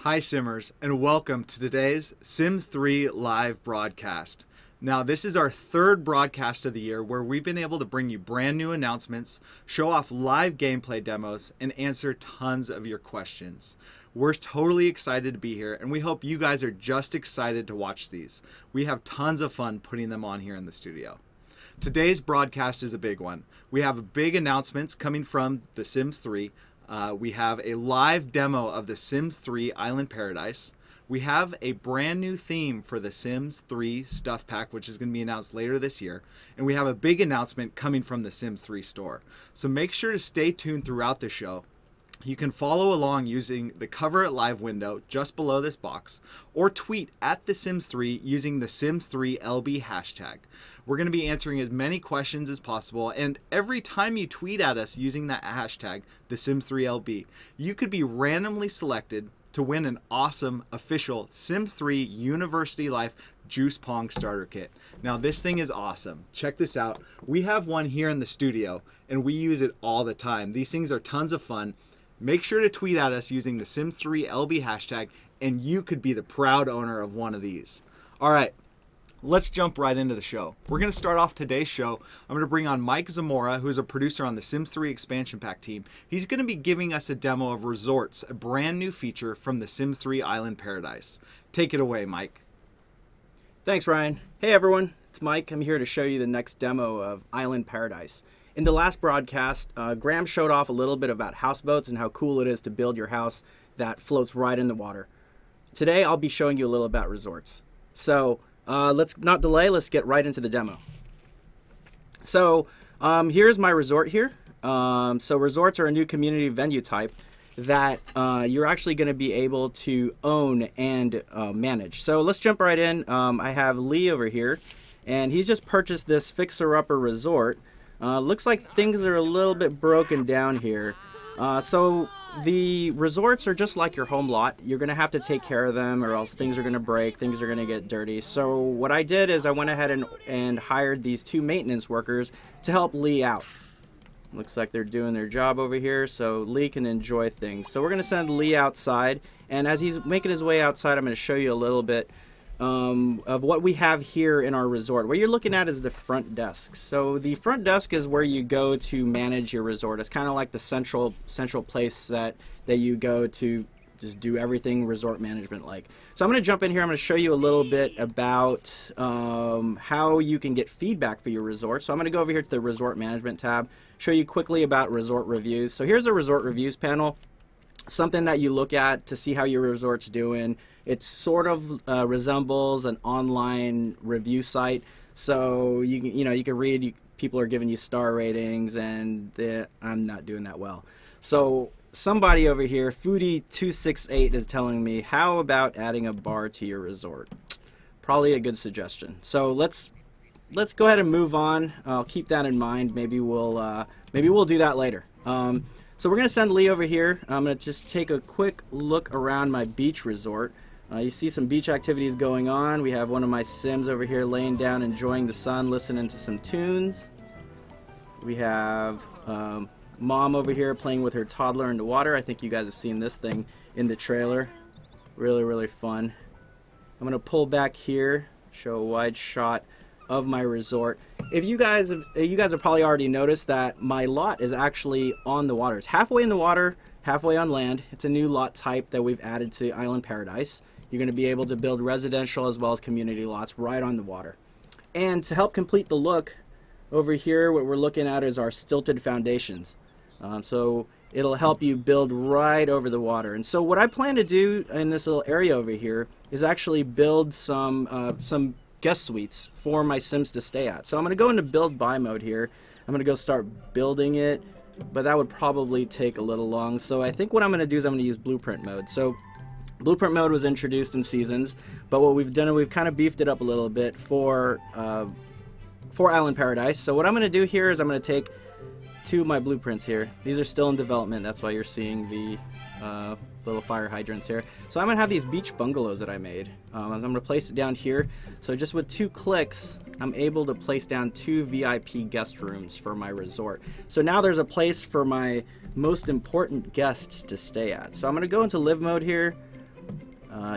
Hi Simmers, and welcome to today's Sims 3 live broadcast. Now, this is our third broadcast of the year where we've been able to bring you brand new announcements, show off live gameplay demos, and answer tons of your questions. We're totally excited to be here, and we hope you guys are just excited to watch these. We have tons of fun putting them on here in the studio. Today's broadcast is a big one. We have big announcements coming from The Sims 3. We have a live demo of The Sims 3 Island Paradise. We have a brand new theme for The Sims 3 Stuff Pack, which is going to be announced later this year. And we have a big announcement coming from the Sims 3 store. So make sure to stay tuned throughout the show. You can follow along using the Cover It Live window just below this box, or tweet at The Sims 3 using the Sims 3 LB hashtag. We're going to be answering as many questions as possible, and every time you tweet at us using that hashtag, The Sims 3 LB, you could be randomly selected to win an awesome official Sims 3 University Life Juice Pong Starter Kit. Now this thing is awesome. Check this out. We have one here in the studio, and we use it all the time. These things are tons of fun. Make sure to tweet at us using the Sims 3 LB hashtag, and you could be the proud owner of one of these. All right, let's jump right into the show. We're going to start off today's show. I'm going to bring on Mike Zamora, who's a producer on the Sims 3 expansion pack team. He's going to be giving us a demo of Resorts, a brand new feature from the Sims 3 Island Paradise. Take it away, Mike. Thanks, Ryan. Hey, everyone. It's Mike. I'm here to show you the next demo of Island Paradise. In the last broadcast, Graham showed off a little bit about houseboats and how cool it is to build your house that floats right in the water. Today, I'll be showing you a little about resorts. So let's not delay. Let's get right into the demo. So here's my resort here. So resorts are a new community venue type that you're actually going to be able to own and manage. So let's jump right in. I have Lee over here, and he's just purchased this fixer-upper resort. Looks like things are a little bit broken down here. So the resorts are just like your home lot. You're going to have to take care of them, or else things are going to break, things are going to get dirty. So what I did is I went ahead and hired these two maintenance workers to help Lee out. Looks like they're doing their job over here, so Lee can enjoy things. So we're going to send Lee outside, and as he's making his way outside, I'm going to show you a little bit of what we have here in our resort. What you're looking at is the front desk. So the front desk is where you go to manage your resort. It's kind of like the central place that you go to just do everything resort management like. So I'm going to jump in here. I'm going to show you a little bit about how you can get feedback for your resort. So I'm going to go over here to the resort management tab, show you quickly about resort reviews. So here's a resort reviews panel, something that you look at to see how your resort's doing. It sort of resembles an online review site, so you can read. People are giving you star ratings, and I'm not doing that well. So somebody over here, Foodie268, is telling me, how about adding a bar to your resort? Probably a good suggestion. So let's go ahead and move on. I'll keep that in mind. Maybe we'll do that later. So we're going to send Lee over here. I'm going to just take a quick look around my beach resort. You see some beach activities going on. We have one of my Sims over here laying down, enjoying the sun, listening to some tunes. We have Mom over here playing with her toddler in the water. I think you guys have seen this thing in the trailer. Really, really fun. I'm going to pull back here, show a wide shot of my resort. If you guys have probably already noticed that my lot is actually on the water. It's halfway in the water, halfway on land. It's a new lot type that we've added to Island Paradise. You're going to be able to build residential as well as community lots right on the water. And to help complete the look, over here what we're looking at is our stilted foundations. So it'll help you build right over the water. And so what I plan to do in this little area over here is actually build some guest suites for my Sims to stay at. So I'm going to go into build by mode here. I'm going to go start building it, but that would probably take a little long. So I think what I'm going to do is I'm going to use blueprint mode. So blueprint mode was introduced in Seasons, but what we've done is we've kind of beefed it up a little bit for Island Paradise. So what I'm going to do here is I'm going to take two of my blueprints here. These are still in development. That's why you're seeing the little fire hydrants here. So I'm going to have these beach bungalows that I made. I'm going to place it down here. So just with 2 clicks, I'm able to place down 2 VIP guest rooms for my resort. So now there's a place for my most important guests to stay at. So I'm going to go into live mode here.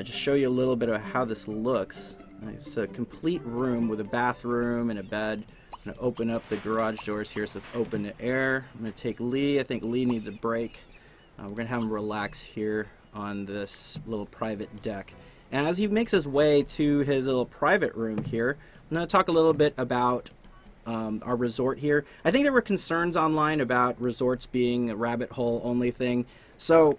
just show you a little bit of how this looks. It's a complete room with a bathroom and a bed. I'm going to open up the garage doors here so it's open to air. I'm going to take Lee. I think Lee needs a break. We're going to have him relax here on this little private deck. And as he makes his way to his little private room here, I'm going to talk a little bit about our resort here. I think there were concerns online about resorts being a rabbit hole only thing. So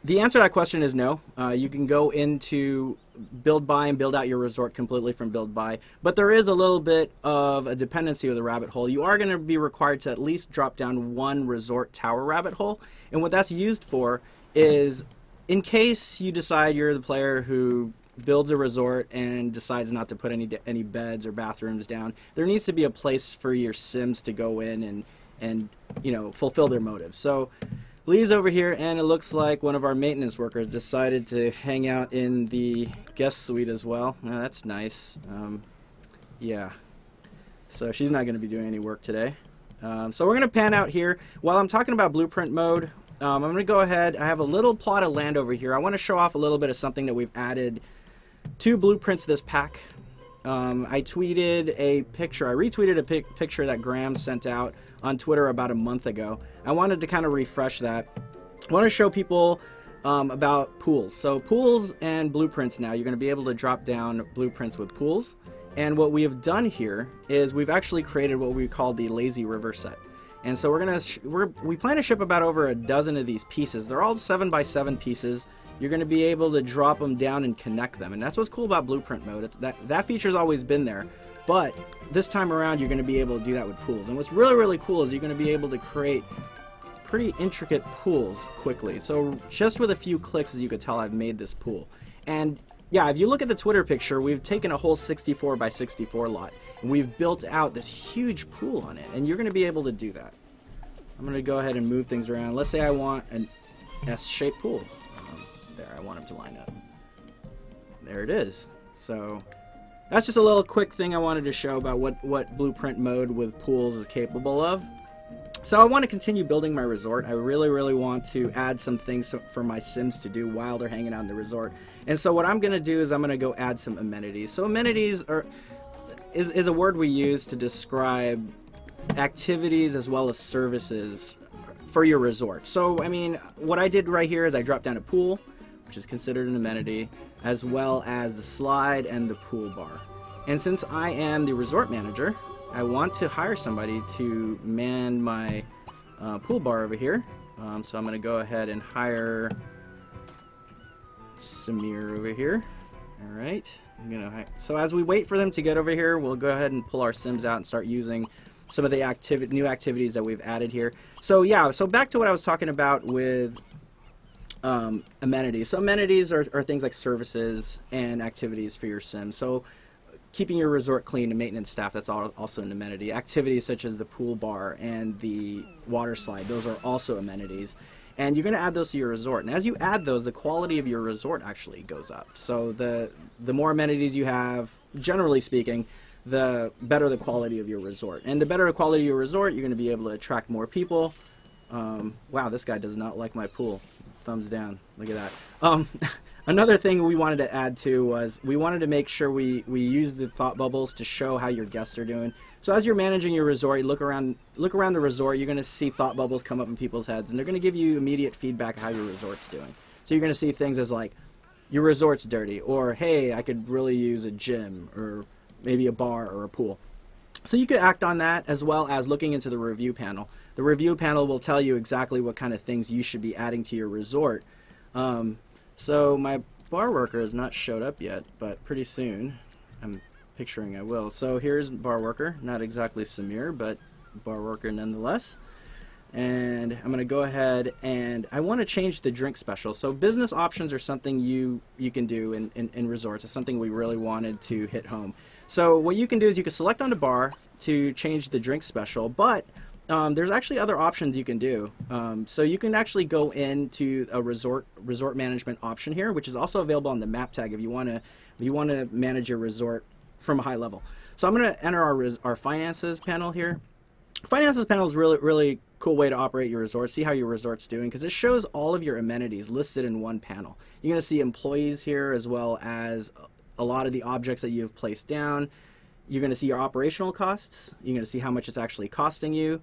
the answer to that question is no. You can go into build by and build out your resort completely from build by, but there is a little bit of a dependency with the rabbit hole. You are going to be required to at least drop down one resort tower rabbit hole, and what that's used for is in case you decide you're the player who builds a resort and decides not to put any beds or bathrooms down, there needs to be a place for your Sims to go in and you know, fulfill their motives. So Lee's over here, and it looks like one of our maintenance workers decided to hang out in the guest suite as well. Oh, that's nice. Yeah. So she's not going to be doing any work today. So we're going to pan out here. While I'm talking about blueprint mode, I'm going to go ahead. I have a little plot of land over here. I want to show off a little bit of something that we've added to blueprints this pack. I tweeted a picture. I retweeted a picture that Graham sent out on Twitter about a month ago. I wanted to kind of refresh that. I want to show people about pools. So pools and blueprints now, you're going to be able to drop down blueprints with pools. And what we have done here is we've actually created what we call the lazy river set. And so we plan to ship about over a dozen of these pieces. They're all 7x7 pieces. You're going to be able to drop them down and connect them. And that's what's cool about blueprint mode. That feature's always been there. But this time around, you're going to be able to do that with pools. And what's really, really cool is you're going to be able to create pretty intricate pools quickly. So just with a few clicks, as you could tell, I've made this pool. And yeah, if you look at the Twitter picture, we've taken a whole 64x64 lot. And we've built out this huge pool on it. And you're going to be able to do that. I'm going to go ahead and move things around. Let's say I want an S-shaped pool. There, I want them to line up. There it is. So that's just a little quick thing I wanted to show about what blueprint mode with pools is capable of. So I want to continue building my resort. I really, really want to add some things for my Sims to do while they're hanging out in the resort. And so what I'm going to do is I'm going to go add some amenities. So amenities is a word we use to describe activities as well as services for your resort. So, I mean, what I did right here is I dropped down a pool, which is considered an amenity, as well as the slide and the pool bar. And since I am the resort manager, I want to hire somebody to man my pool bar over here. So I'm going to go ahead and hire Samir over here. All right. So as we wait for them to get over here, we'll go ahead and pull our Sims out and start using some of the new activities that we've added here. So yeah, so back to what I was talking about with amenities. So amenities are things like services and activities for your Sims. So keeping your resort clean and maintenance staff, that's also an amenity. Activities such as the pool bar and the water slide, those are also amenities. And you're going to add those to your resort. And as you add those, the quality of your resort actually goes up. So the more amenities you have, generally speaking, the better the quality of your resort. And the better the quality of your resort, you're going to be able to attract more people. Wow, this guy does not like my pool. Thumbs down. Look at that. Another thing we wanted to add to was we wanted to make sure we use the thought bubbles to show how your guests are doing. So as you're managing your resort, you look around the resort, you're going to see thought bubbles come up in people's heads, and they're going to give you immediate feedback how your resort's doing. So you're going to see things as like, your resort's dirty, or hey, I could really use a gym, or maybe a bar or a pool. So you could act on that as well as looking into the review panel. The review panel will tell you exactly what kind of things you should be adding to your resort. So my bar worker has not showed up yet, but pretty soon I'm picturing I will. So here's bar worker, not exactly Samir, but bar worker nonetheless. And I'm going to go ahead and I want to change the drink special. So business options are something you can do in resorts. It's something we really wanted to hit home. So what you can do is you can select on the bar to change the drink special, but there's actually other options you can do. So you can actually go into a resort management option here, which is also available on the map tag if you want to manage your resort from a high level. So I'm going to enter our finances panel here. Finances panel is really cool way to operate your resort. See how your resort's doing, because it shows all of your amenities listed in one panel. You're going to see employees here, as well as a lot of the objects that you've placed down. You're going to see your operational costs. You're going to see how much it's actually costing you.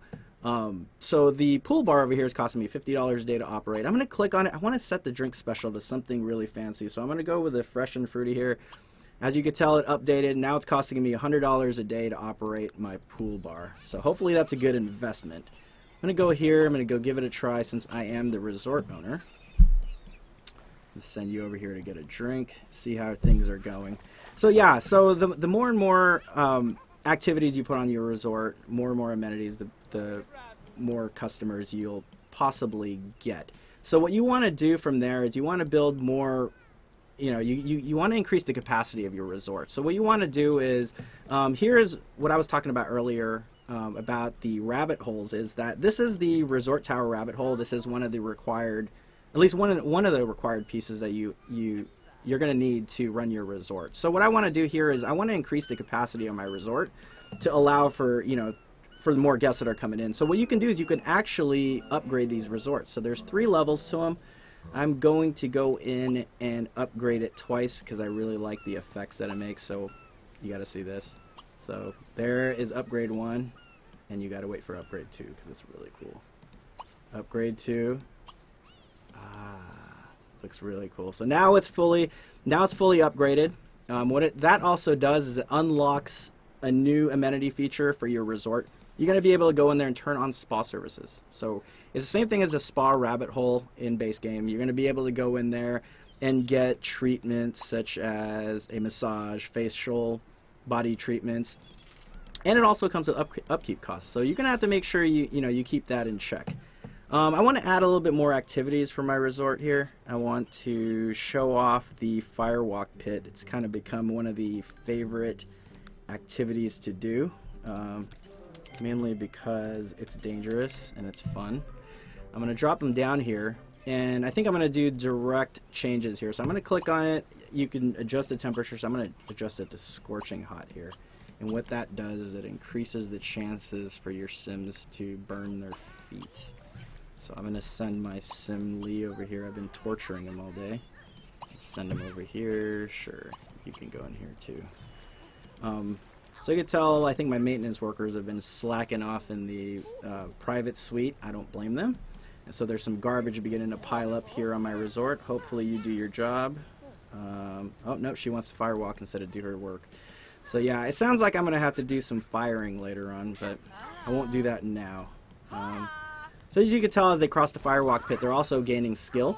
So the pool bar over here is costing me $50 a day to operate. I'm going to click on it. I want to set the drink special to something really fancy, so I'm going to go with the fresh and fruity here. As you can tell, it updated. Now it's costing me $100 a day to operate my pool bar. So hopefully that's a good investment. I'm going to go here. I'm going to go give it a try since I am the resort owner. I'll send you over here to get a drink, see how things are going. So yeah, so the more and more activities you put on your resort, more and more amenities, the more customers you'll possibly get. So what you want to do from there is you want to build more. You want to increase the capacity of your resort. So what you want to do is, here is what I was talking about earlier about the rabbit holes, is that this is the resort tower rabbit hole. This is one of the required, at least one of the required pieces that you're going to need to run your resort. So what I want to do here is I want to increase the capacity of my resort to allow for, for the more guests that are coming in. So what you can do is you can actually upgrade these resorts. So there's 3 levels to them. I'm going to go in and upgrade it twice because I really like the effects that it makes. So you got to see this. So there is upgrade 1, and you got to wait for upgrade 2 because it's really cool. Upgrade 2. Looks really cool. So now it's fully upgraded. That also does is it unlocks a new amenity feature for your resort. You're going to be able to go in there and turn on spa services. So it's the same thing as a spa rabbit hole in base game. You're going to be able to go in there and get treatments such as a massage, facial, body treatments, and it also comes with upkeep costs. So you're going to have to make sure you keep that in check. I want to add a little bit more activities for my resort here. I want to show off the firewalk pit. It's kind of become one of the favorite activities to do. Mainly because it's dangerous and it's fun. I'm going to drop them down here, and I think I'm going to do direct changes here. So I'm going to click on it. You can adjust the temperature, so I'm going to adjust it to scorching hot here. And what that does is it increases the chances for your Sims to burn their feet. So I'm going to send my Sim Lee over here. I've been torturing him all day. Send him over here. Sure, you can go in here too. So you can tell, I think my maintenance workers have been slacking off in the private suite. I don't blame them. And so there's some garbage beginning to pile up here on my resort. Hopefully you do your job. Oh, no, she wants to firewalk instead of do her work. So yeah, it sounds like I'm going to have to do some firing later on, but I won't do that now. So as you can tell, as they cross the firewalk pit, they're also gaining skill.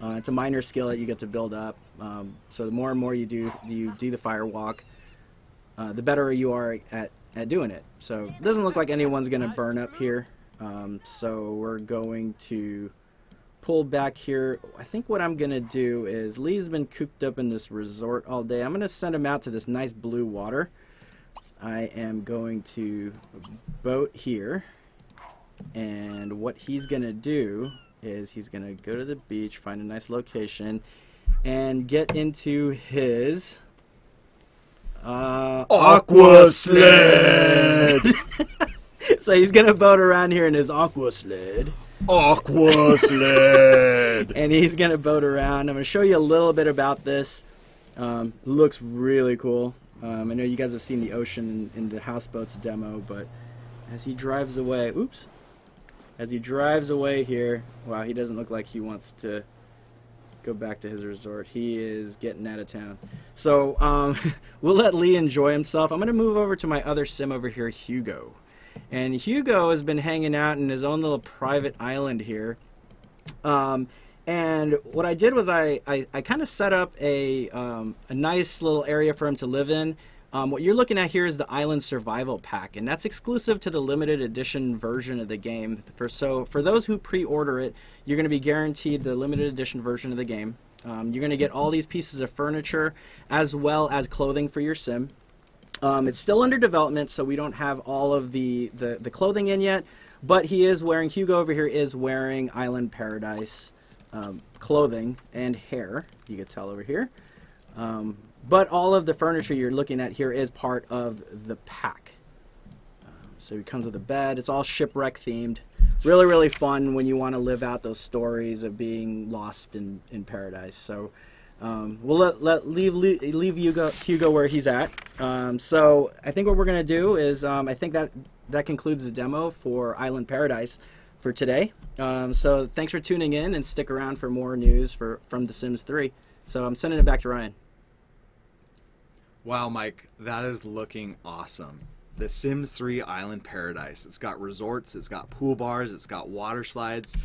It's a minor skill that you get to build up. So the more and more you do the firewalk, the better you are at doing it. So it doesn't look like anyone's going to burn up here. So we're going to pull back here. I think what I'm going to do is, Lee's been cooped up in this resort all day. I'm going to send him out to this nice blue water. I am going to boat here. And what he's going to do is he's going to go to the beach, find a nice location, and get into his aqua sled. So he's gonna boat around here in his aqua sled. Aqua sled. And he's gonna boat around. I'm gonna show you a little bit about this. Looks really cool. I know you guys have seen the ocean in the houseboats demo, but as he drives away, as he drives away here, wow, he doesn't look like he wants to go back to his resort. He is getting out of town. So we'll let Lee enjoy himself. I'm going to move over to my other sim over here, Hugo. And Hugo has been hanging out in his own little private island here. And what I did was I kind of set up a nice little area for him to live in. What you're looking at here is the Island Survival Pack, and that's exclusive to the limited edition version of the game. So for those who pre-order it, you're going to be guaranteed the limited edition version of the game. You're going to get all these pieces of furniture as well as clothing for your sim. It's still under development, so we don't have all of the clothing in yet, but Hugo over here is wearing Island Paradise clothing and hair, you can tell over here. But all of the furniture you're looking at here is part of the pack. So it comes with a bed. It's all shipwreck themed. Really, really fun when you want to live out those stories of being lost in paradise. So we'll leave Hugo where he's at. So I think what we're going to do is I think that concludes the demo for Island Paradise for today. So thanks for tuning in, and stick around for more news from The Sims 3. So I'm sending it back to Ryan. Wow, Mike, that is looking awesome. The Sims 3 Island Paradise. It's got resorts, it's got pool bars, it's got water slides,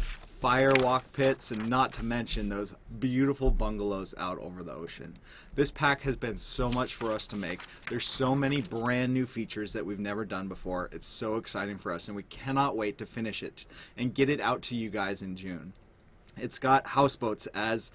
firewalk pits, and not to mention those beautiful bungalows out over the ocean. This pack has been so much for us to make. There's so many brand new features that we've never done before. It's so exciting for us, and we cannot wait to finish it and get it out to you guys in June. It's got houseboats, as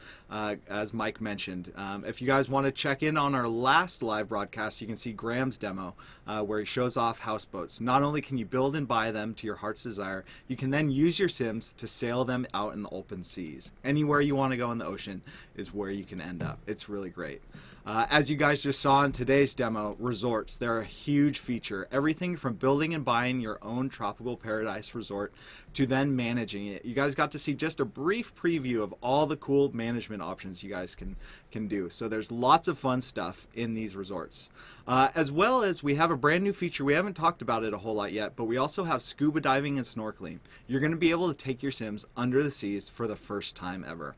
Mike mentioned. If you guys want to check in on our last live broadcast, you can see Graham's demo where he shows off houseboats. Not only can you build and buy them to your heart's desire, you can then use your Sims to sail them out in the open seas. Anywhere you want to go in the ocean is where you can end up. It's really great. As you guys just saw in today's demo, resorts, they're a huge feature. Everything from building and buying your own tropical paradise resort to then managing it. You guys got to see just a brief preview of all the cool management options you guys can do. So there's lots of fun stuff in these resorts. As well as we have a brand new feature. We haven't talked about it a whole lot yet, but we also have scuba diving and snorkeling. You're going to be able to take your Sims under the seas for the first time ever.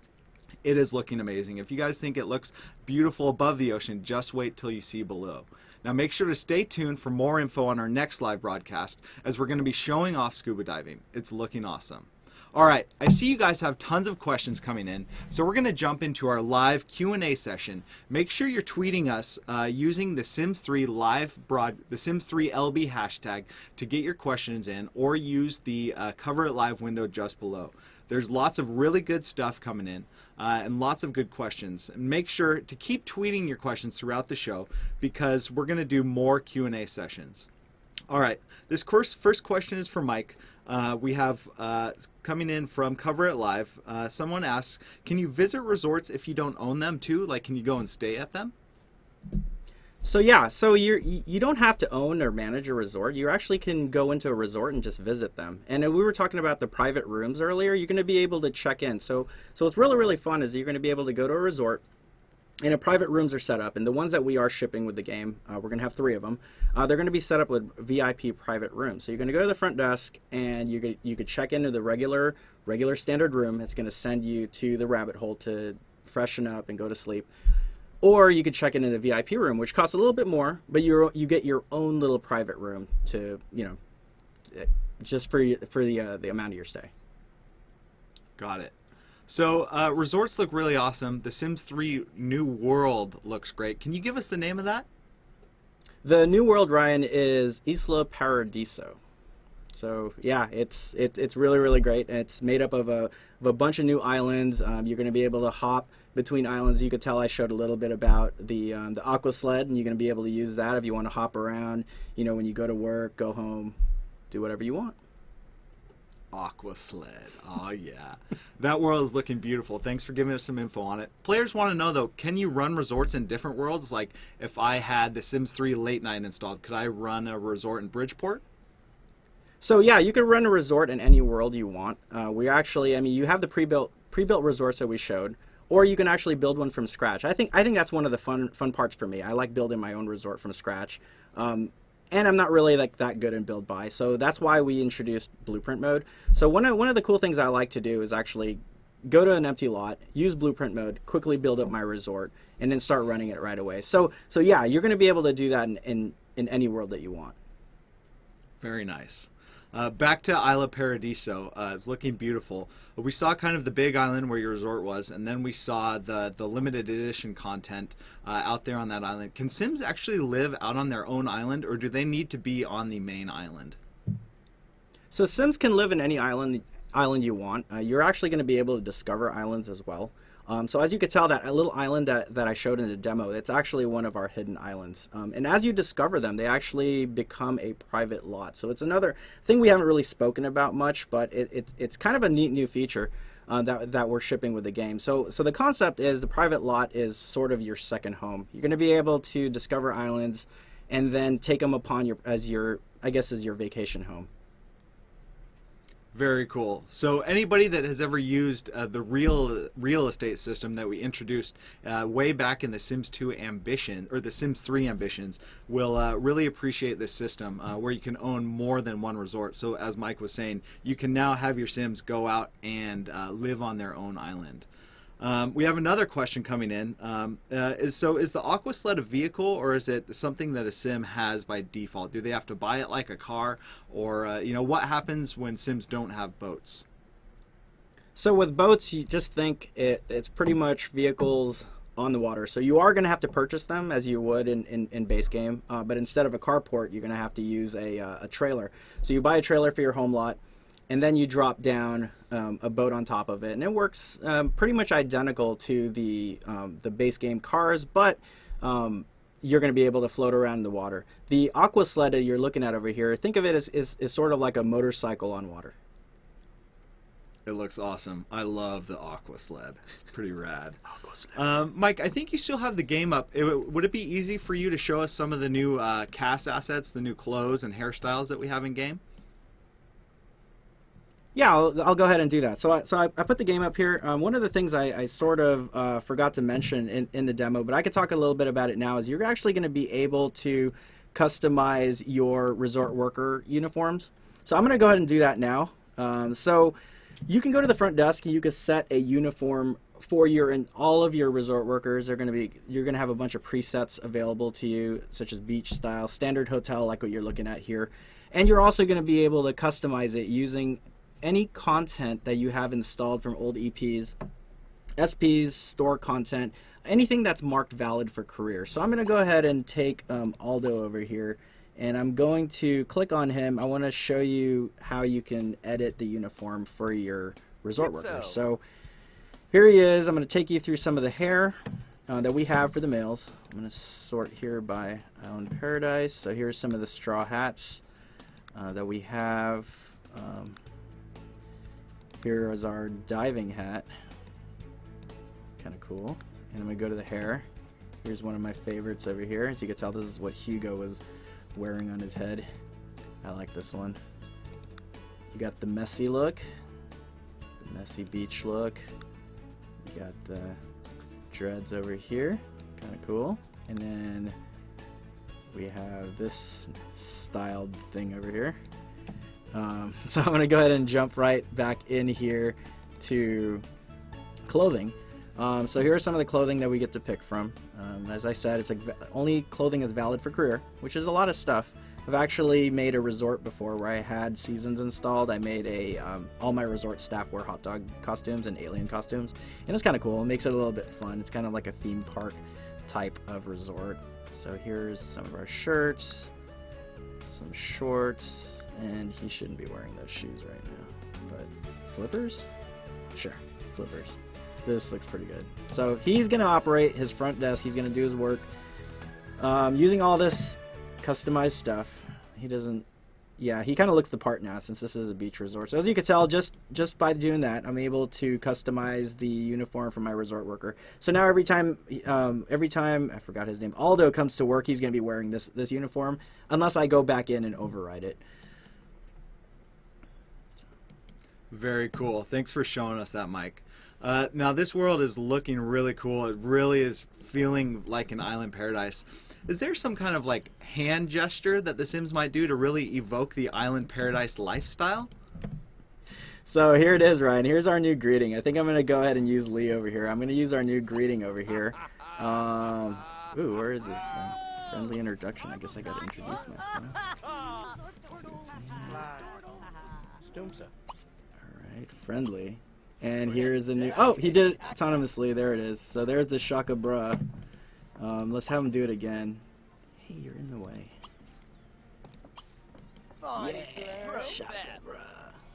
It is looking amazing. If you guys think it looks beautiful above the ocean, just wait till you see below. Now make sure to stay tuned for more info on our next live broadcast, as we're going to be showing off scuba diving. It's looking awesome. Alright, I see you guys have tons of questions coming in, so we're going to jump into our live Q&A session. Make sure you're tweeting us using the Sims 3 the Sims 3 LB hashtag to get your questions in, or use the Cover It Live window just below. There's lots of really good stuff coming in. And lots of good questions. And make sure to keep tweeting your questions throughout the show, because we're going to do more Q&A sessions. All right, this first question is for Mike. We have coming in from Cover It Live. Someone asks, can you visit resorts if you don't own them too? Like, can you go and stay at them? So yeah, so you don't have to own or manage a resort. You actually can go into a resort and just visit them. And we were talking about the private rooms earlier. You're going to be able to check in. So what's really, really fun is you're going to be able to go to a resort, and private rooms are set up. And the ones that we are shipping with the game, we're going to have 3 of them. They're going to be set up with VIP private rooms. So you're going to go to the front desk, and you could check into the regular standard room. It's going to send you to the rabbit hole to freshen up and go to sleep. Or you could check in the VIP room, which costs a little bit more, but you get your own little private room to, just for the amount of your stay. Got it. So resorts look really awesome. The Sims 3 New World looks great. Can you give us the name of that? The new world, Ryan, is Isla Paradiso. So yeah, it's really, really great. It's made up of a bunch of new islands. You're going to be able to hop between islands. You could tell I showed a little bit about the aqua sled, and you're going to be able to use that if you want to hop around. When you go to work, go home, do whatever you want. Aqua sled. Oh yeah, that world is looking beautiful. Thanks for giving us some info on it. Players want to know though, can you run resorts in different worlds? Like if I had the Sims 3 Late Night installed, could I run a resort in Bridgeport? So yeah, you can run a resort in any world you want. You have the pre-built resorts that we showed, or you can actually build one from scratch. I think that's one of the fun parts for me. I like building my own resort from scratch, and I'm not really that good in build buy. So that's why we introduced blueprint mode. So one of the cool things I like to do is actually go to an empty lot, use blueprint mode, quickly build up my resort, and then start running it right away. So yeah, you're going to be able to do that in any world that you want. Very nice. Back to Isla Paradiso. It's looking beautiful. We saw kind of the big island where your resort was, and then we saw the limited edition content out there on that island. Can Sims actually live out on their own island, or do they need to be on the main island? So Sims can live in any island you want. You're actually going to be able to discover islands as well. So as you could tell, that little island that I showed in the demo, it's actually one of our hidden islands. And as you discover them, they actually become a private lot. So it's another thing we haven't really spoken about much, but it's kind of a neat new feature that we're shipping with the game. So the concept is the private lot is sort of your second home. You're going to be able to discover islands and then take them upon your I guess, is your vacation home. Very cool. So anybody that has ever used the real estate system that we introduced way back in the Sims 2 Ambition, or the Sims 3 Ambitions, will really appreciate this system where you can own more than one resort. So as Mike was saying, you can now have your Sims go out and live on their own island. We have another question coming in. Is the Aqua Sled a vehicle, or is it something that a Sim has by default? Do they have to buy it like a car, or what happens when Sims don't have boats? So with boats, you just think it's pretty much vehicles on the water. So you are going to have to purchase them as you would in base game, but instead of a carport, you're going to have to use a trailer. So you buy a trailer for your home lot, and then you drop down a boat on top of it, and it works pretty much identical to the base game cars, but you're going to be able to float around in the water. The Aqua Sled that you're looking at over here, think of it as sort of like a motorcycle on water. It looks awesome. I love the Aqua Sled. It's pretty rad. Aqua Sled. Mike, I think you still have the game up. Would it be easy for you to show us some of the new cast assets, the new clothes and hairstyles that we have in game? Yeah, I'll go ahead and do that. So I put the game up here. One of the things I sort of forgot to mention in the demo, but I could talk a little bit about it now, is you're actually going to be able to customize your resort worker uniforms. So I'm going to go ahead and do that now. So you can go to the front desk and you can set a uniform for all of your resort workers. You're going to have a bunch of presets available to you, such as beach style, standard hotel, like what you're looking at here. And you're also going to be able to customize it using any content that you have installed from old EPs, SPs, store content, anything that's marked valid for career. So I'm going to go ahead and take Aldo over here, and I'm going to click on him. I want to show you how you can edit the uniform for your resort workers. So here he is. I'm going to take you through some of the hair that we have for the males. I'm going to sort here by Island Paradise. So here's some of the straw hats that we have. Here is our diving hat. Kind of cool. And I'm going to go to the hair. Here's one of my favorites over here. As you can tell, this is what Hugo was wearing on his head. I like this one. You got the messy look, the messy beach look. You got the dreads over here. Kind of cool. And then we have this styled thing over here. So I'm going to go ahead and jump right back in here to clothing. So here are some of the clothing that we get to pick from. As I said, it's only clothing is valid for career, which is a lot of stuff. I've actually made a resort before where I had seasons installed. I made all my resort staff wear hot dog costumes and alien costumes, and it's kind of cool. It makes it a little bit fun. It's kind of like a theme park type of resort. So here's some of our shirts, some shorts. And he shouldn't be wearing those shoes right now. But flippers? Sure, flippers. This looks pretty good. So he's going to operate his front desk. He's going to do his work. Using all this customized stuff. He doesn't... Yeah, he kind of looks the part now since this is a beach resort. So as you can tell, just by doing that, I'm able to customize the uniform for my resort worker. So now every time I forgot his name, Aldo comes to work, he's going to be wearing this uniform, unless I go back in and override it. Very cool. Thanks for showing us that, Mike. Now this world is looking really cool. It really is feeling like an island paradise. Is there some kind of like hand gesture that the Sims might do to really evoke the island paradise lifestyle? So here it is, Ryan. Here's our new greeting. I think I'm going to go ahead and use Lee over here. I'm going to use our new greeting over here. Ooh, where is this thing? Friendly introduction. I guess I got to introduce myself. Let's see what's in here. Alright, friendly. And here's a new... Oh, he did it autonomously. There it is. So there's the Shaka Bra. Let's have him do it again. Hey, you're in the way. Yeah, Shaka Bra.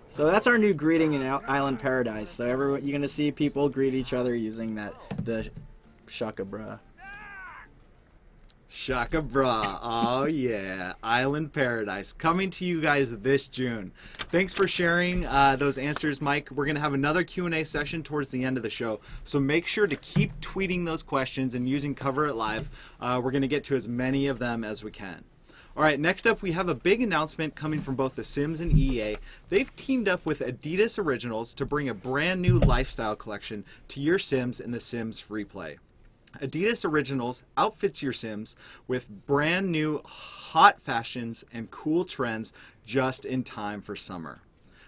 So that's our new greeting in Island Paradise. So you're going to see people greet each other using the Shaka Bra. Shaka Bra. Oh yeah, Island Paradise coming to you guys this June. Thanks for sharing those answers, Mike. We're gonna have another Q&A session towards the end of the show, so make sure to keep tweeting those questions and using Cover It Live. We're gonna get to as many of them as we can. All right, next up we have a big announcement coming from both The Sims and EA. They've teamed up with Adidas Originals to bring a brand new lifestyle collection to your Sims in The Sims Free Play. Adidas Originals outfits your Sims with brand new hot fashions and cool trends just in time for summer.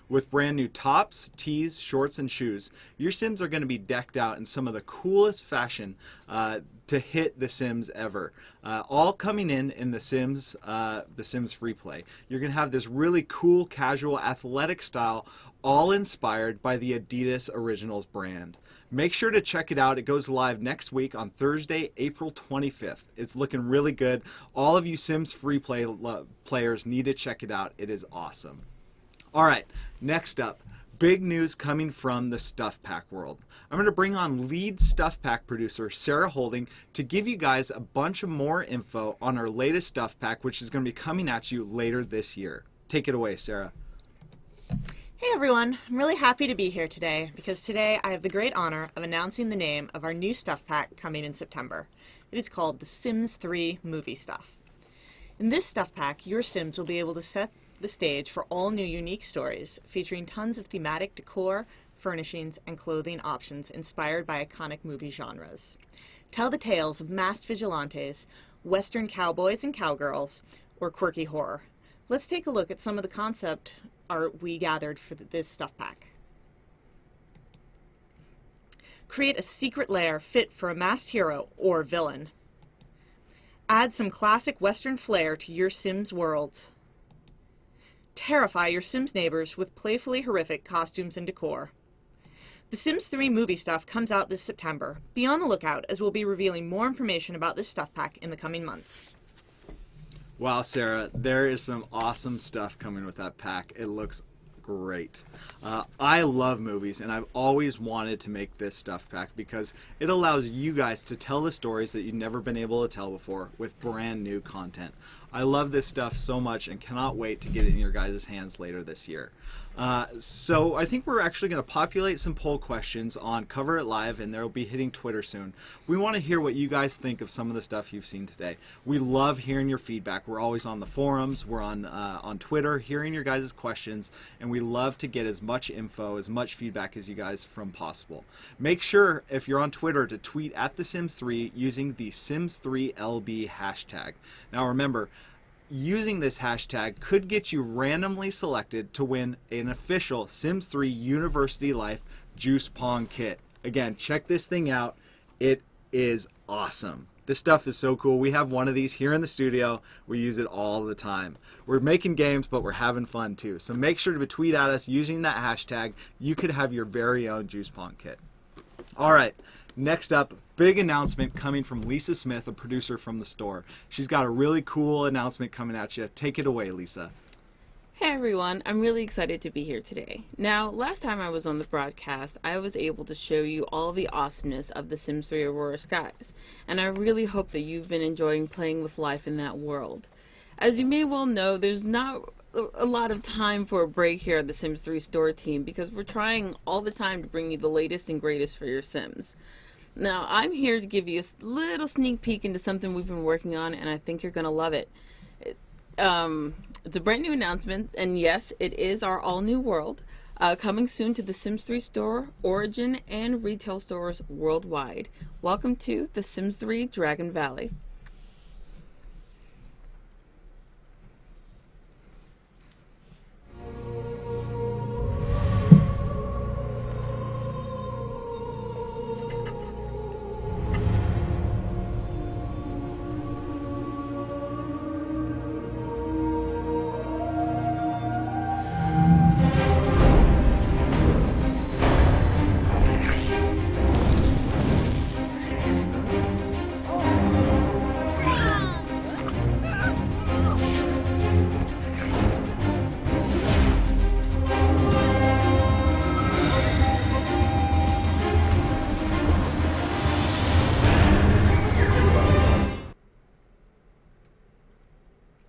With brand new tops, tees, shorts, and shoes, your Sims are going to be decked out in some of the coolest fashion to hit The Sims ever. All coming in The Sims Free Play. You're going to have this really cool, casual, athletic style, all inspired by the Adidas Originals brand. Make sure to check it out. It goes live next week on Thursday, April 25th. It's looking really good. All of you Sims Free Play players need to check it out. It is awesome. All right, next up, big news coming from the Stuff Pack world. I'm going to bring on lead Stuff Pack producer Sarah Holding to give you guys a bunch of more info on our latest Stuff Pack, which is going to be coming at you later this year. Take it away, Sarah. Hey everyone, I'm really happy to be here today because today I have the great honor of announcing the name of our new Stuff Pack coming in September. It is called the Sims 3 Movie Stuff. In this Stuff Pack, your Sims will be able to set the stage for all new unique stories featuring tons of thematic decor, furnishings, and clothing options inspired by iconic movie genres. Tell the tales of masked vigilantes, western cowboys and cowgirls, or quirky horror. Let's take a look at some of the concept art we gathered for this Stuff Pack. Create a secret lair fit for a masked hero or villain. Add some classic western flair to your Sims worlds. Terrify your Sims neighbors with playfully horrific costumes and decor. The Sims 3 Movie Stuff comes out this September. Be on the lookout as we'll be revealing more information about this Stuff Pack in the coming months. Wow, Sarah, there is some awesome stuff coming with that pack. It looks great. I love movies, and I've always wanted to make this Stuff Pack because it allows you guys to tell the stories that you've never been able to tell before with brand new content. I love this stuff so much and cannot wait to get it in your guys' hands later this year. So I think we're actually going to populate some poll questions on Cover It Live, and they'll be hitting Twitter soon. We want to hear what you guys think of some of the stuff you've seen today. We love hearing your feedback. We're always on the forums, we're on Twitter, hearing your guys' questions, and we love to get as much info, as much feedback as you guys from possible. Make sure, if you're on Twitter, to tweet at The Sims 3 using the Sims3LB hashtag. Now remember, using this hashtag could get you randomly selected to win an official Sims 3 University Life Juice Pong kit. Again, check this thing out. It is awesome. This stuff is so cool. We have one of these here in the studio. We use it all the time. We're making games, but we're having fun too. So make sure to tweet at us using that hashtag. You could have your very own Juice Pong kit. All right. Next up, big announcement coming from Lisa Smith, a producer from the store. She's got a really cool announcement coming at you. Take it away, Lisa. Hey everyone, I'm really excited to be here today. Now, last time I was on the broadcast, I was able to show you all of the awesomeness of the Sims 3 Aurora Skies, and I really hope that you've been enjoying playing with life in that world. As you may well know, there's not a lot of time for a break here at the Sims 3 store team because we're trying all the time to bring you the latest and greatest for your Sims. Now, I'm here to give you a little sneak peek into something we've been working on, and I think you're going to love it. It's a brand new announcement, and yes, it is our all-new world, coming soon to the Sims 3 store, Origin, and retail stores worldwide. Welcome to the Sims 3 Dragon Valley.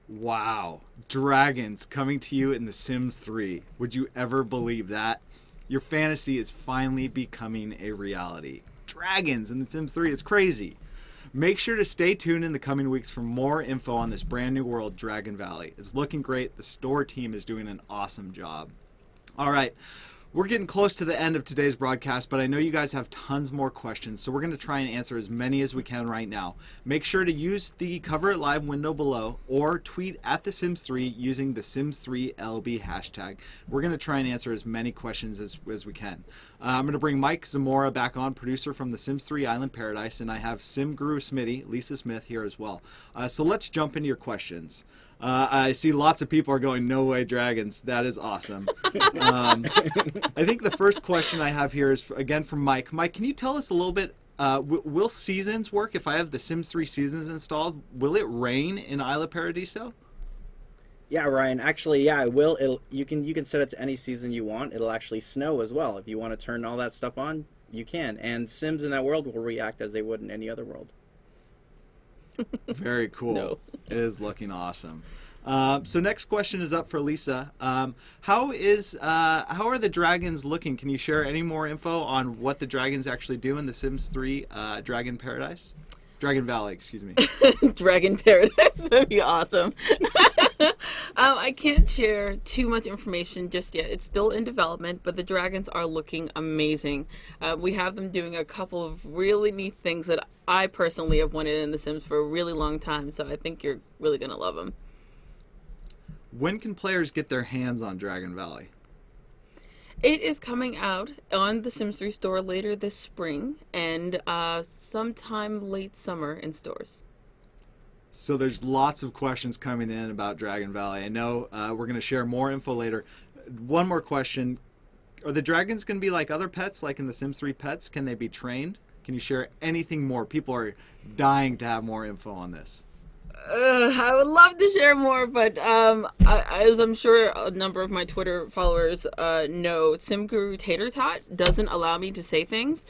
Wow, dragons coming to you in The Sims 3. Would you ever believe that? Your fantasy is finally becoming a reality. Dragons in The Sims 3 is crazy. Make sure to stay tuned in the coming weeks for more info on this brand new world, Dragon Valley. It's looking great. The store team is doing an awesome job. All right. We're getting close to the end of today's broadcast, but I know you guys have tons more questions, so we're going to try and answer as many as we can right now. Make sure to use the Cover It Live window below or tweet at The Sims 3 using the Sims3LB hashtag. We're going to try and answer as many questions as we can. I'm going to bring Mike Zamora back on, producer from The Sims 3 Island Paradise, and I have Sim Guru Smitty, Lisa Smith, here as well. So let's jump into your questions. I see lots of people are going, no way dragons. That is awesome. I think the first question I have here is, again, from Mike. Mike, can you tell us a little bit, will seasons work if I have the Sims 3 seasons installed? Will it rain in Isle of Paradiso? Yeah, Ryan. Actually, yeah, it will. You can set it to any season you want. It'll actually snow as well. If you want to turn all that stuff on, you can. And Sims in that world will react as they would in any other world. Very cool. Snow. It is looking awesome. So next question is up for Lisa. How are the dragons looking? Can you share any more info on what the dragons actually do in the Sims 3 Dragon Valley, excuse me. Dragon Paradise. That'd be awesome. I can't share too much information just yet. It's still in development, but the dragons are looking amazing. We have them doing a couple of really neat things that I personally have wanted in The Sims for a really long time, so I think you're really going to love them. When can players get their hands on Dragon Valley? It is coming out on the Sims 3 store later this spring and sometime late summer in stores. So there's lots of questions coming in about Dragon Valley. I know we're going to share more info later. One more question. Are the dragons going to be like other pets, like in the Sims 3 Pets? Can they be trained? Can you share anything more? People are dying to have more info on this. I would love to share more, but as I'm sure a number of my Twitter followers know, SimGuru Tater Tot doesn't allow me to say things.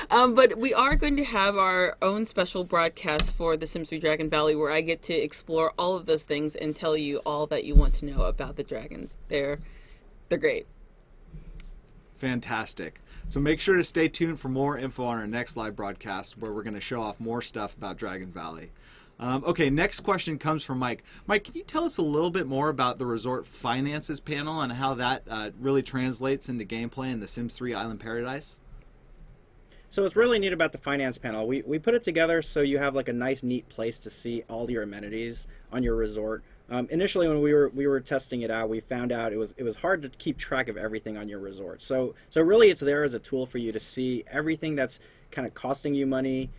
But we are going to have our own special broadcast for the Sims 3 Dragon Valley where I get to explore all of those things and tell you all that you want to know about the dragons. They're great. Fantastic. So make sure to stay tuned for more info on our next live broadcast where we're going to show off more stuff about Dragon Valley. Okay, next question comes from Mike. Mike, can you tell us a little bit more about the resort finances panel and how that really translates into gameplay in the Sims 3 Island Paradise? So what's really neat about the finance panel, we put it together so you have like a nice, neat place to see all your amenities on your resort. Initially, when we were testing it out, we found out it was hard to keep track of everything on your resort. So really, it's there as a tool for you to see everything that's kind of costing you money,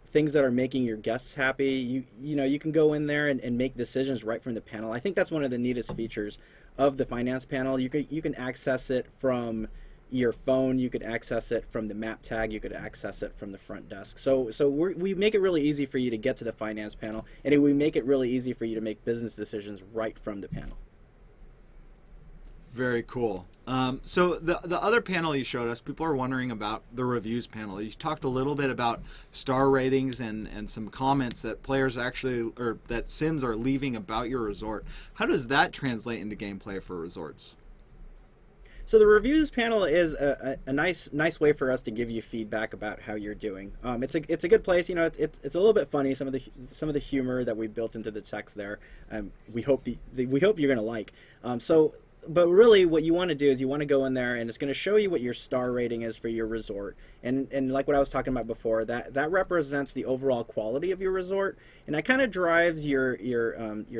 things that are making your guests happy. You can go in there and make decisions right from the panel. I think that's one of the neatest features of the finance panel. You can access it from your phone, you could access it from the map tag, you could access it from the front desk. So we make it really easy for you to get to the finance panel, and we make it really easy for you to make business decisions right from the panel. Very cool. So the other panel you showed us, people are wondering about the reviews panel. You talked a little bit about star ratings and some comments that players actually, or that Sims are leaving about your resort. How does that translate into gameplay for resorts? So the reviews panel is a nice way for us to give you feedback about how you're doing. It's a good place. It's a little bit funny, some of the humor that we built into the text there. We hope you're gonna like. But really, what you want to do is you want to go in there, and it's going to show you what your star rating is for your resort. And like what I was talking about before, that represents the overall quality of your resort, and that kind of drives your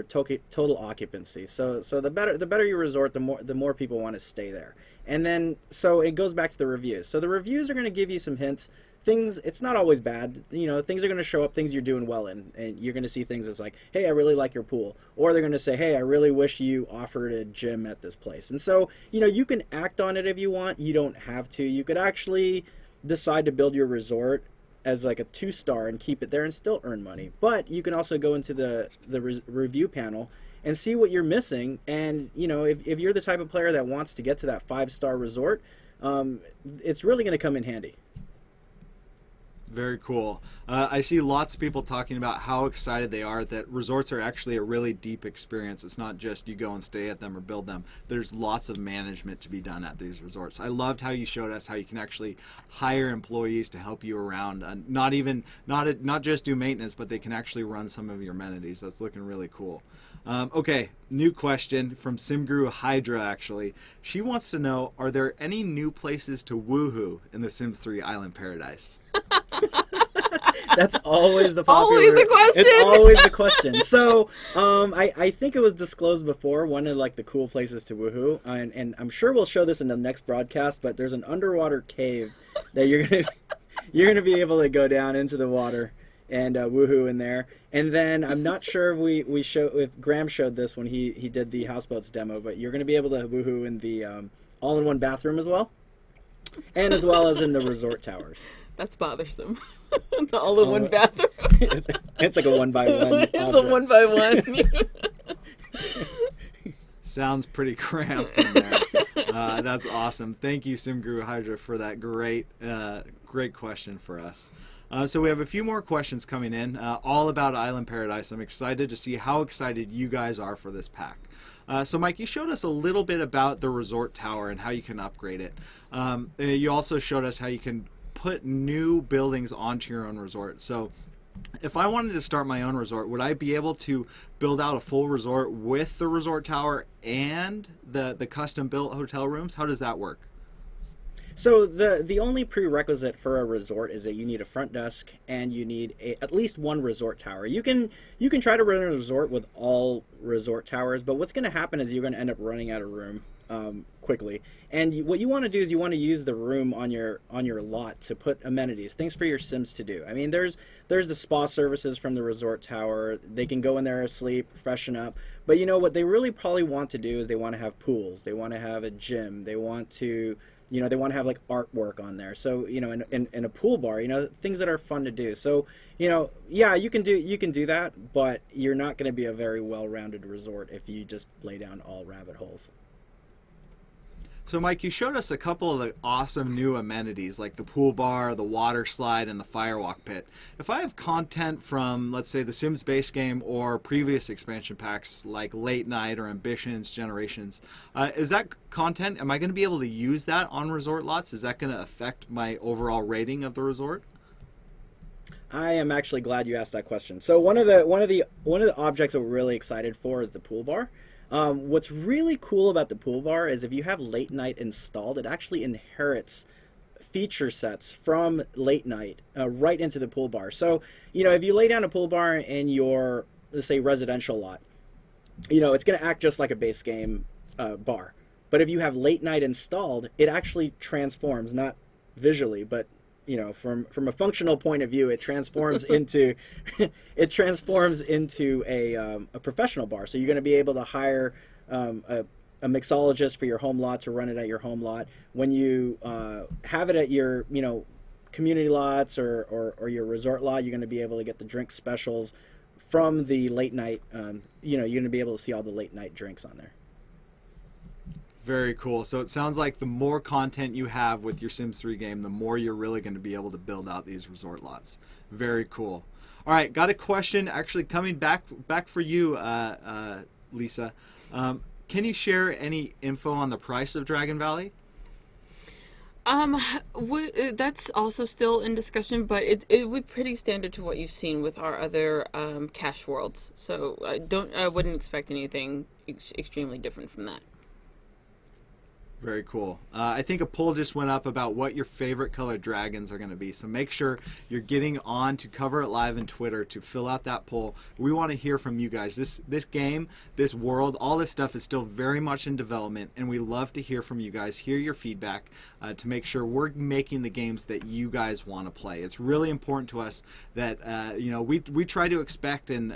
total occupancy. So the better your resort, the more people want to stay there. And then so it goes back to the reviews. So the reviews are going to give you some hints. Things, it's not always bad. Things are going to show up, things you're doing well in, and you're going to see things that's like, hey, I really like your pool, or they're going to say, hey, I really wish you offered a gym at this place. And so you can act on it if you want. You don't have to. You could actually decide to build your resort as like a 2-star and keep it there and still earn money. But you can also go into the review panel and see what you're missing. And if you're the type of player that wants to get to that 5-star resort, it's really going to come in handy. Very cool. I see lots of people talking about how excited they are that resorts are actually a really deep experience. It's not just you go and stay at them or build them. There's lots of management to be done at these resorts. I loved how you showed us how you can actually hire employees to help you around, not just do maintenance, but they can actually run some of your amenities. That's looking really cool. Okay, new question from SimGuru Hydra, actually. She wants to know, are there any new places to woohoo in the Sims 3 Island Paradise? That's always the popular... Always the question! It's always the question. So, I think it was disclosed before, one of like the cool places to woohoo, and I'm sure we'll show this in the next broadcast, but there's an underwater cave that you're gonna be able to go down into the water and woohoo in there. And then I'm not sure if Graham showed this when he did the houseboats demo, but you're going to be able to woohoo in the all-in-one bathroom as well, and as well as in the resort towers. That's bothersome. The all-in-one bathroom. It's like a one-by-one. It's a one-by-one. Sounds pretty cramped in there. That's awesome. Thank you, SimGuru Hydra, for that great question for us. So we have a few more questions coming in, all about Island Paradise. I'm excited to see how excited you guys are for this pack. So Mike, you showed us a little bit about the resort tower and how you can upgrade it. You also showed us how you can put new buildings onto your own resort. So if I wanted to start my own resort, would I be able to build out a full resort with the resort tower and the custom built hotel rooms? How does that work? So the only prerequisite for a resort is that you need a front desk and you need at least one resort tower. You can try to run a resort with all resort towers, but what's going to happen is you're going to end up running out of room quickly. And what you want to do is you want to use the room on your lot to put amenities, things for your Sims to do. I mean, there's the spa services from the resort tower. They can go in there, sleep, freshen up. But you know what they really probably want to do is they want to have pools. They want to have a gym. They want to they want to have like artwork on there. So, in a pool bar, things that are fun to do. So, yeah, you can do that, but you're not going to be a very well-rounded resort if you just lay down all rabbit holes. So Mike, you showed us a couple of the awesome new amenities like the pool bar, the water slide, and the firewalk pit. If I have content from, let's say, the Sims base game or previous expansion packs like Late Night or Ambitions, Generations, is that content, am I going to be able to use that on resort lots? Is that going to affect my overall rating of the resort? I am actually glad you asked that question. So one of the objects that we're really excited for is the pool bar. What's really cool about the pool bar is if you have Late Night installed, it actually inherits feature sets from Late Night right into the pool bar. So, if you lay down a pool bar in your, let's say, residential lot, it's going to act just like a base game bar. But if you have Late Night installed, it actually transforms, not visually, but from a functional point of view, it transforms into a professional bar. So you're going to be able to hire a mixologist for your home lot to run it at your home lot. When you have it at your community lots or your resort lot, you're going to be able to get the drink specials from the Late Night. You're going to be able to see all the Late Night drinks on there. Very cool. So it sounds like the more content you have with your Sims 3 game, the more you're really going to be able to build out these resort lots. Very cool. All right, got a question actually coming back for you, Lisa. Can you share any info on the price of Dragon Valley? That's also still in discussion, but it would be pretty standard to what you've seen with our other cash worlds. So I wouldn't expect anything extremely different from that. Very cool. I think a poll just went up about what your favorite colored dragons are going to be. So make sure you're getting on to Cover It Live and Twitter to fill out that poll. We want to hear from you guys. This game, this world, all this stuff is still very much in development, and we love to hear from you guys, hear your feedback to make sure we're making the games that you guys want to play. It's really important to us that we try to expect and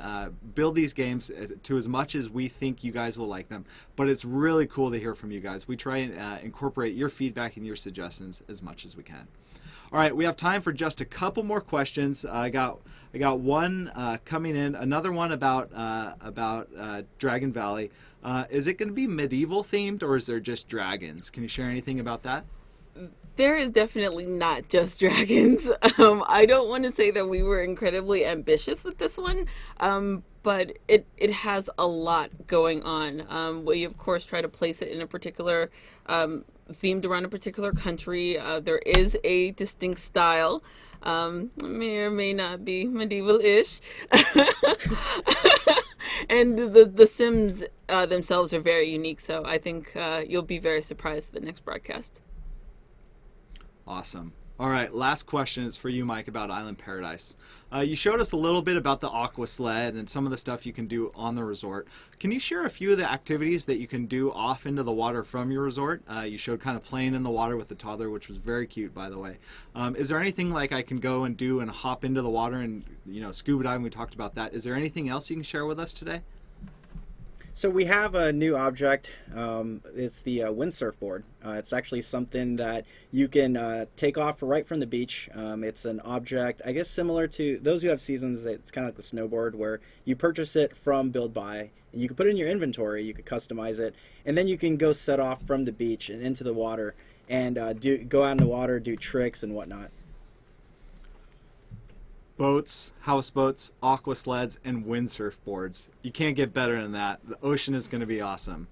build these games to as much as we think you guys will like them. But it's really cool to hear from you guys. We try and incorporate your feedback and your suggestions as much as we can. All right, we have time for just a couple more questions. I got one coming in, another one about Dragon Valley. Is it going to be medieval themed, or is there just dragons? Can you share anything about that? There is definitely not just dragons. I don't want to say that we were incredibly ambitious with this one, but it has a lot going on. We, of course, try to place it in a particular, themed around a particular country. There is a distinct style. May or may not be medieval-ish. And the Sims themselves are very unique, so I think you'll be very surprised at the next broadcast. Awesome. All right, last question is for you, Mike, about Island Paradise. You showed us a little bit about the aqua sled and some of the stuff you can do on the resort. Can you share a few of the activities that you can do off into the water from your resort? You showed kind of playing in the water with the toddler, which was very cute, by the way. Is there anything like I can go and do and hop into the water and, scuba diving? We talked about that. Is there anything else you can share with us today? So we have a new object. It's the windsurf board. It's actually something that you can take off right from the beach. It's an object, I guess, similar to those who have seasons. It's kind of like the snowboard, where you purchase it from Build Buy. And you can put it in your inventory. You can customize it, and then you can go set off from the beach and into the water and go out in the water, do tricks and whatnot. Boats, houseboats, aqua sleds, and windsurf boards. You can't get better than that. The ocean is going to be awesome.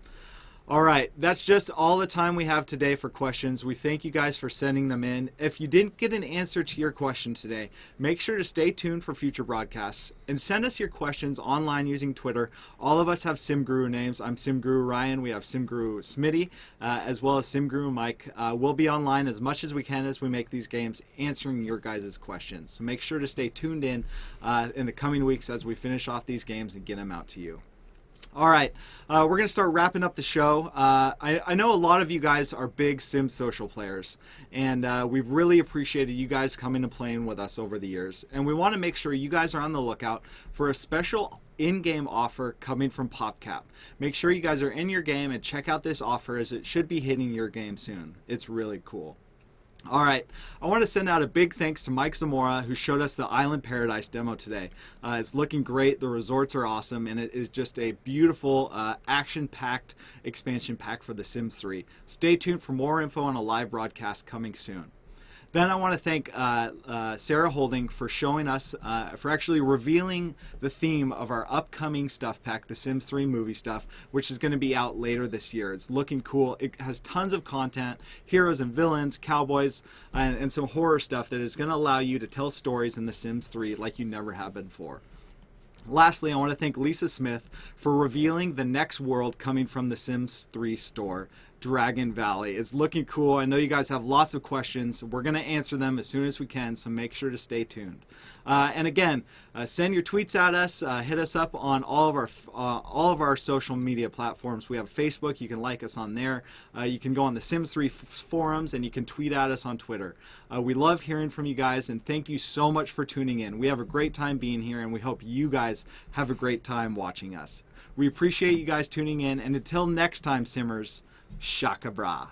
All right, that's just all the time we have today for questions. We thank you guys for sending them in. If you didn't get an answer to your question today, make sure to stay tuned for future broadcasts and send us your questions online using Twitter. All of us have SimGuru names. I'm SimGuru Ryan. We have SimGuru Smitty, as well as SimGuru Mike. We'll be online as much as we can as we make these games, answering your guys' questions. So make sure to stay tuned in the coming weeks as we finish off these games and get them out to you. All right, we're going to start wrapping up the show. I know a lot of you guys are big Sim Social players, and we've really appreciated you guys coming and playing with us over the years. And we want to make sure you guys are on the lookout for a special in-game offer coming from PopCap. Make sure you guys are in your game and check out this offer, as it should be hitting your game soon. It's really cool. All right, I want to send out a big thanks to Mike Zamora, who showed us the Island Paradise demo today. It's looking great, the resorts are awesome, and it is just a beautiful action-packed expansion pack for The Sims 3. Stay tuned for more info on a live broadcast coming soon. Then I want to thank Sarah Holding for showing us, for actually revealing the theme of our upcoming stuff pack, The Sims 3 movie stuff, which is going to be out later this year. It's looking cool. It has tons of content, heroes and villains, cowboys, and some horror stuff that is going to allow you to tell stories in The Sims 3 like you never have before. Lastly, I want to thank Lisa Smith for revealing the next world coming from The Sims 3 store, Dragon Valley. It's looking cool. I know you guys have lots of questions. We're going to answer them as soon as we can, so make sure to stay tuned. And again, send your tweets at us. Hit us up on all of our social media platforms. We have Facebook. You can like us on there. You can go on the Sims 3 forums, and you can tweet at us on Twitter. We love hearing from you guys, and thank you so much for tuning in. We have a great time being here, and we hope you guys have a great time watching us. We appreciate you guys tuning in, and until next time, Simmers, Shaka Bra.